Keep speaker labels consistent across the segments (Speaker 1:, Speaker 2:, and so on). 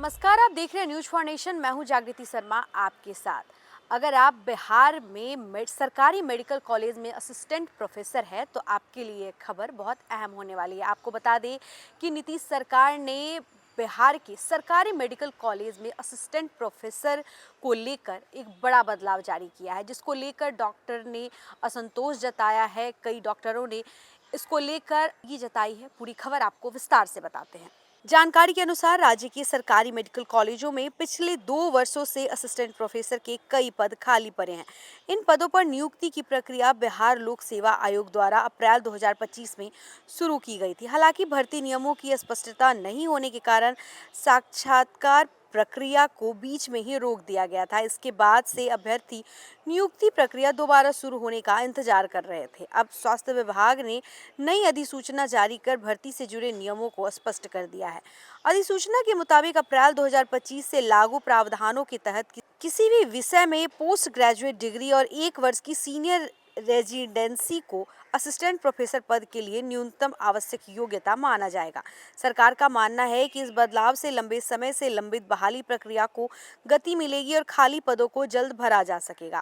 Speaker 1: नमस्कार, आप देख रहे हैं न्यूज फॉर नेशन। मैं हूं जागृति शर्मा आपके साथ। अगर आप बिहार में सरकारी मेडिकल कॉलेज में असिस्टेंट प्रोफेसर है तो आपके लिए खबर बहुत अहम होने वाली है। आपको बता दें कि नीतीश सरकार ने बिहार के सरकारी मेडिकल कॉलेज में असिस्टेंट प्रोफेसर को लेकर एक बड़ा बदलाव जारी किया है, जिसको लेकर डॉक्टर ने असंतोष जताया है। कई डॉक्टरों ने इसको लेकर ये जताई है। पूरी खबर आपको विस्तार से बताते हैं। जानकारी के अनुसार राज्य के सरकारी मेडिकल कॉलेजों में पिछले 2 वर्षों से असिस्टेंट प्रोफेसर के कई पद खाली पड़े हैं। इन पदों पर नियुक्ति की प्रक्रिया बिहार लोक सेवा आयोग द्वारा अप्रैल 2025 में शुरू की गई थी। हालांकि भर्ती नियमों की स्पष्टता नहीं होने के कारण साक्षात्कार प्रक्रिया को बीच में ही रोक दिया गया था। इसके बाद से अभ्यर्थी नियुक्ति प्रक्रिया दोबारा शुरू होने का इंतजार कर रहे थे। अब स्वास्थ्य विभाग ने नई अधिसूचना जारी कर भर्ती से जुड़े नियमों को स्पष्ट कर दिया है। अधिसूचना के मुताबिक अप्रैल 2025 से लागू प्रावधानों के तहत किसी भी विषय में पोस्ट ग्रेजुएट डिग्री और 1 वर्ष की सीनियर रेजिडेंसी को असिस्टेंट प्रोफेसर पद के लिए न्यूनतम आवश्यक योग्यता माना जाएगा। सरकार का मानना है कि इस बदलाव से लंबे समय से लंबित बहाली प्रक्रिया को गति मिलेगी और खाली पदों को जल्द भरा जा सकेगा।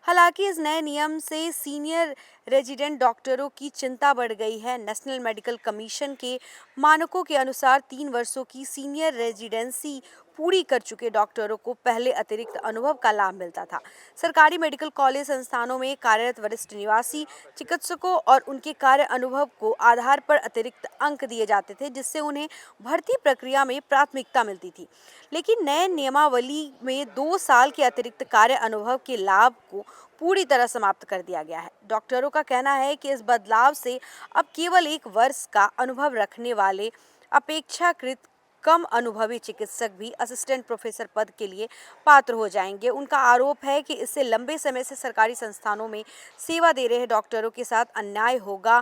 Speaker 1: हालांकि इस नए नियम से सीनियर रेजिडेंट डॉक्टरों की चिंता बढ़ गई है। नेशनल मेडिकल कमीशन के मानकों के अनुसार 3 वर्षों की सीनियर रेजिडेंसी पूरी कर चुके डॉक्टरों को पहले अतिरिक्त अनुभव का लाभ मिलता था। सरकारी मेडिकल कॉलेज संस्थानों में कार्यरत वरिष्ठ निवासी चिकित्सकों और उनके कार्य अनुभव को आधार पर अतिरिक्त अंक दिए जाते थे, जिससे उन्हें भर्ती प्रक्रिया में प्राथमिकता मिलती थी। लेकिन नए नियमावली में 2 साल के अतिरिक्त कार्य अनुभव के लाभ को पूरी तरह समाप्त कर दिया गया है। डॉक्टरों का कहना है कि इस बदलाव से अब केवल 1 वर्ष का अनुभव रखने वाले अपेक्षाकृत कम अनुभवी चिकित्सक भी असिस्टेंट प्रोफेसर पद के लिए पात्र हो जाएंगे। उनका आरोप है कि इससे लंबे समय से सरकारी संस्थानों में सेवा दे रहे डॉक्टरों के साथ अन्याय होगा।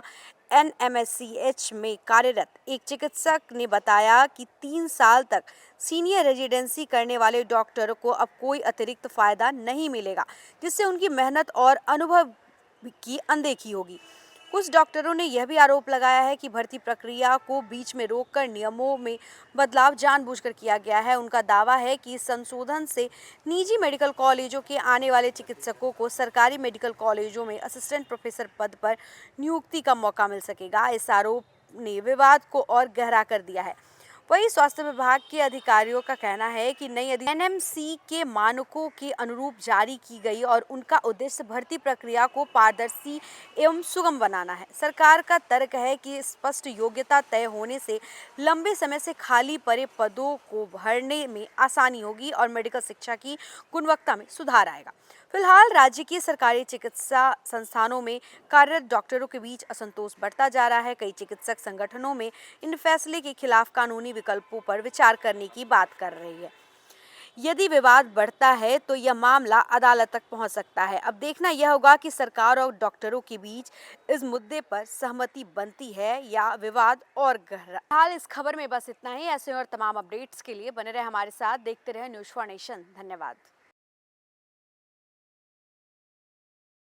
Speaker 1: एनएमसीएच में कार्यरत एक चिकित्सक ने बताया कि 3 साल तक सीनियर रेजिडेंसी करने वाले डॉक्टरों को अब कोई अतिरिक्त फायदा नहीं मिलेगा, जिससे उनकी मेहनत और अनुभव की अनदेखी होगी। कुछ डॉक्टरों ने यह भी आरोप लगाया है कि भर्ती प्रक्रिया को बीच में रोककर नियमों में बदलाव जानबूझकर किया गया है। उनका दावा है कि इस संशोधन से निजी मेडिकल कॉलेजों के आने वाले चिकित्सकों को सरकारी मेडिकल कॉलेजों में असिस्टेंट प्रोफेसर पद पर नियुक्ति का मौका मिल सकेगा। इस आरोप ने विवाद को और गहरा कर दिया है। वहीं स्वास्थ्य विभाग के अधिकारियों का कहना है कि नई एनएमसी के मानकों के अनुरूप जारी की गई और उनका उद्देश्य भर्ती प्रक्रिया को पारदर्शी एवं सुगम बनाना है। सरकार का तर्क है कि स्पष्ट योग्यता तय होने से लंबे समय से खाली पड़े पदों को भरने में आसानी होगी और मेडिकल शिक्षा की गुणवत्ता में सुधार आएगा। फिलहाल राज्य के सरकारी चिकित्सा संस्थानों में कार्यरत डॉक्टरों के बीच असंतोष बढ़ता जा रहा है। कई चिकित्सक संगठनों में इन फैसले के खिलाफ कानूनी विकल्पों पर विचार करने की बात कर रही है। यदि विवाद बढ़ता है तो यह मामला अदालत तक पहुंच सकता है। अब देखना यह होगा कि सरकार और डॉक्टरों के बीच इस मुद्दे पर सहमति बनती है या विवाद और गहरा। हाल इस खबर में बस इतना ही। ऐसे और तमाम अपडेट्स के लिए बने रहे हमारे साथ, देखते रहे न्यूज फॉर नेशन। धन्यवाद।